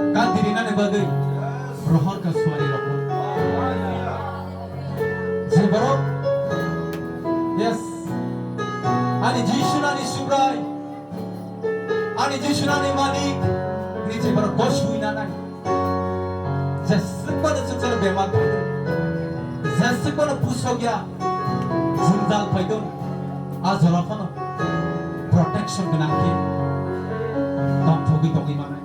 Kadirinan bagai rohor ka suari roko. Sebarok. Yes. Ani Jishunani Subrai. Ani Jishunani Malik. Ni sebarok boshui nanai. Sesuatu secara bemat. Sesuatu pusogya. Zindal paidon. Azalafana. Protection kenangki. Tom togi togi mana.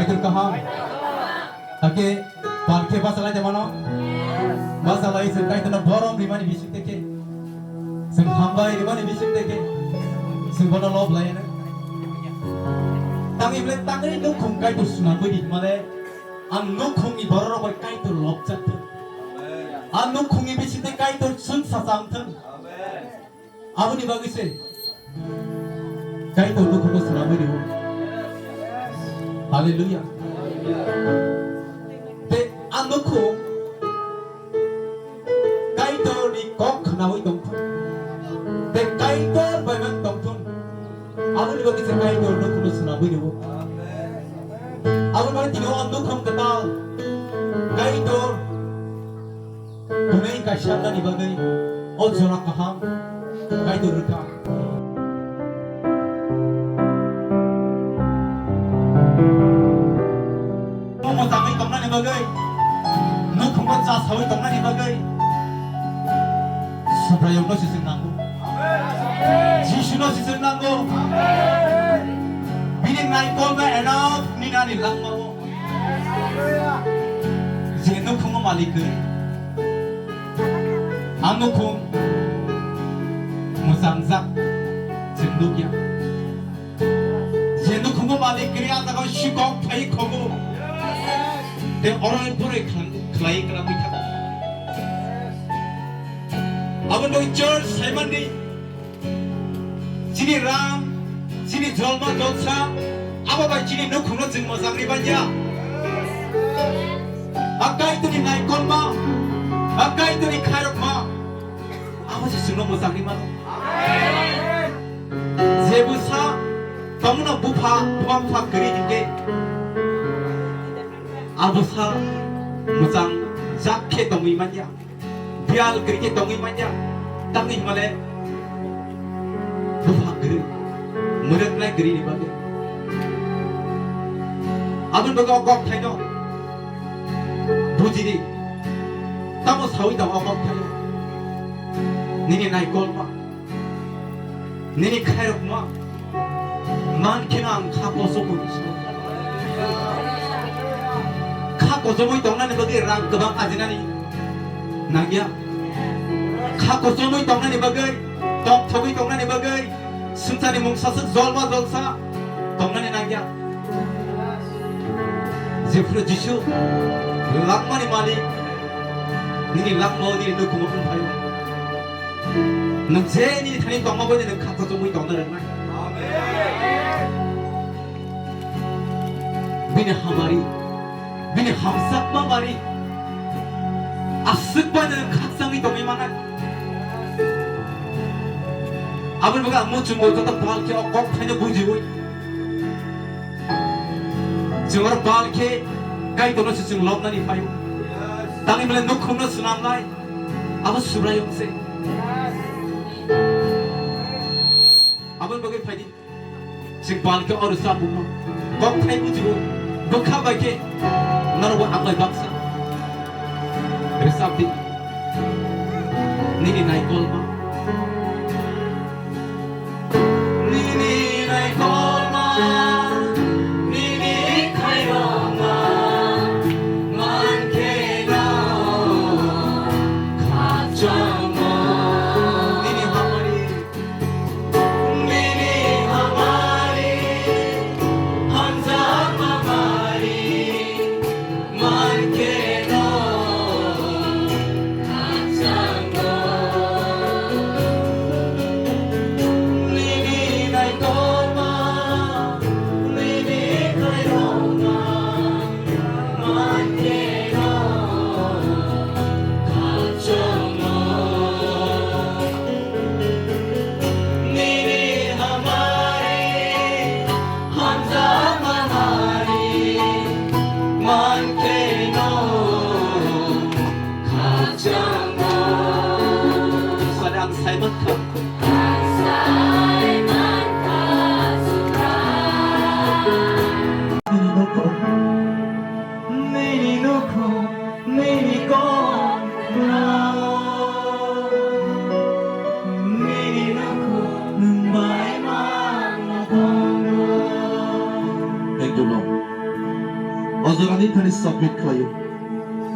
Kaitor kaham. Ake palke masalah jamano. Masalah itu kaitor na borom rimani bisik teke. Sing hambai rimani bisik teke. Sing bono lob lain. Tangi beli tangi nukhung kaitor sunan budi male. An nukhungi borom boy kaitor lob jatuh. An nukhungi bisik teke kaitor sun sasangten. Abu ni bagi se. Kaitor nukhung sunan budi. Hallelujah. Te an nukhung kaitor ni kok nawi dongthun. Te kaitor bayan dongthun. Abu ni bagi se kaitor nukhung sunan budi. Abu bagi tino an nukhung ketal kaitor. Tunai kasyanda ni bagi ojora kaham kaitor rekam. Mau sampai tong nani bagai, nuk kumpulan jas hawi tong nani bagai, supaya Allah sisir nanggu, Yesus sisir nanggu, bini naik kolbe enough ni nani lang mau, jadi nuk kumpulan malik ke, anu kum, musangzak, jenduknya, jadi nuk kumpulan malik ke, anda kau syukok pay kogu. Dan orang pun kelai kerana kita. Abang doi church saya mandi. Sini ram, sini jolma jolsa. Apa baik sini nukhung lo jeng mosang ribanya. Akai itu ni naik kolma, akai itu ni khairok ma. Apa sih sungguh mosang ribanya? Zebusa, kamu nak bupa keri juga. Abusa musang zakhe tongi manja bial gerike tongi manja tangi male buha geri murat na geri ni bage abun baga okok thaino bujiri tamo sawi tamo okok thaino nini nai kolma nini khairok ma man kenang khapo sokunis kosomoy tong nani bagi rang kebang ajinani nagya kha kosomoy tong nani bagi tong thogi tong nani bagi sumsani mungsasuk zolma zolsa tong nani nagya jefro jisu lakmani mali nini lakmo ni nukumo payo nang je ni thani tong ma boni nang kha kosomoy tong nani nai amen bina hamari bini hamsak mambari asik pada kaksangi domi mana abul baga muncul muncul tak bal ke okok hanya buji boy jangan bal ke kai dono sising lom nani payu tangi melen nukhum na sunam nai abul surayong se abul baga padi sing bal ke oru sabu ma kok thai buji boy bukha bage naruwa angai baksa resabdi nini nai kolma nini nai kolma nini khairoma man kena khachamo nini hamari hamza mamari Thank you, Lord. 어저가니 타니 서킷카요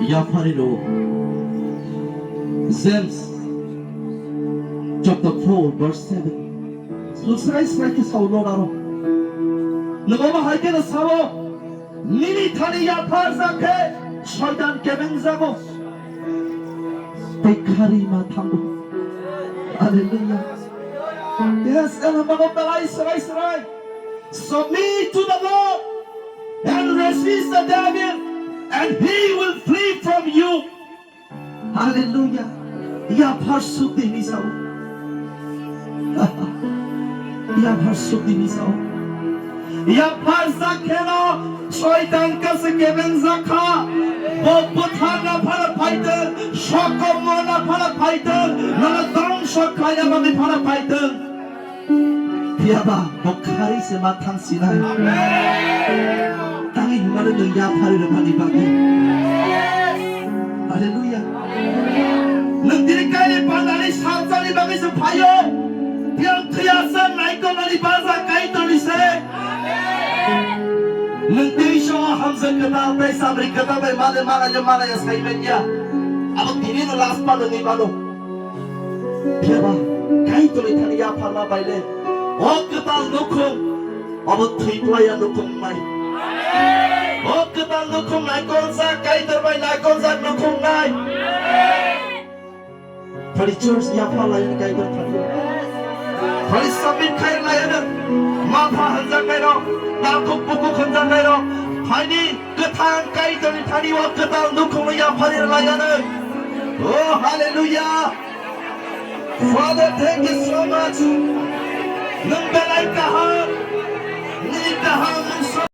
야파리로 James chapter 4 verse 7 룩스라이스라이키 사우노라로 너가 할게는 사워 니니 타니 야파사케 শয়তান কেমন যাবো বেকারিমা থামবো Hallelujah. Yes, and I'm about the right. Submit to the Lord and resist the devil, and he will flee from you. Hallelujah. Ya parsukti misao. Ya parsukti misao. Ya parsakeno শয়তান কাছে কেমন জাখা বপথানা ফারা ফাইতে সকমনা ফারা ফাইতে না ধ্বংস খায়া মানে ফারা ফাইতে 피아바 목카리스 마탕시나이 땅의 흉만을 너야 파리를 파리바기 할렐루야 너희들이 까리 바다리 상자리 방에서 파요 병크야산 나이거나리 바사 까이돌리세 너희들이 쇼와 함선 그다 베사브리 그다 베 마들 마라ja 말아야 사이면야 아버 디리노 라스파도 니바도 피아바 까이돌리 타리야 파마 바일레 어그다 놓고 어버 트이플라야 놓고 마이 어그다 놓고 마이 건사 까이들 바이 나이 건사 놓고 마이 파리 처스 야팔라야 까이들 타리 파리 서밋 카이라야는 마파 한장 가이로 나콕 보고 건장 가이로 파니 그탕 까이들 타리와 그다 놓고 야팔이라야는 오 할렐루야 Father thank you so much Nang balay kahang, ni kahang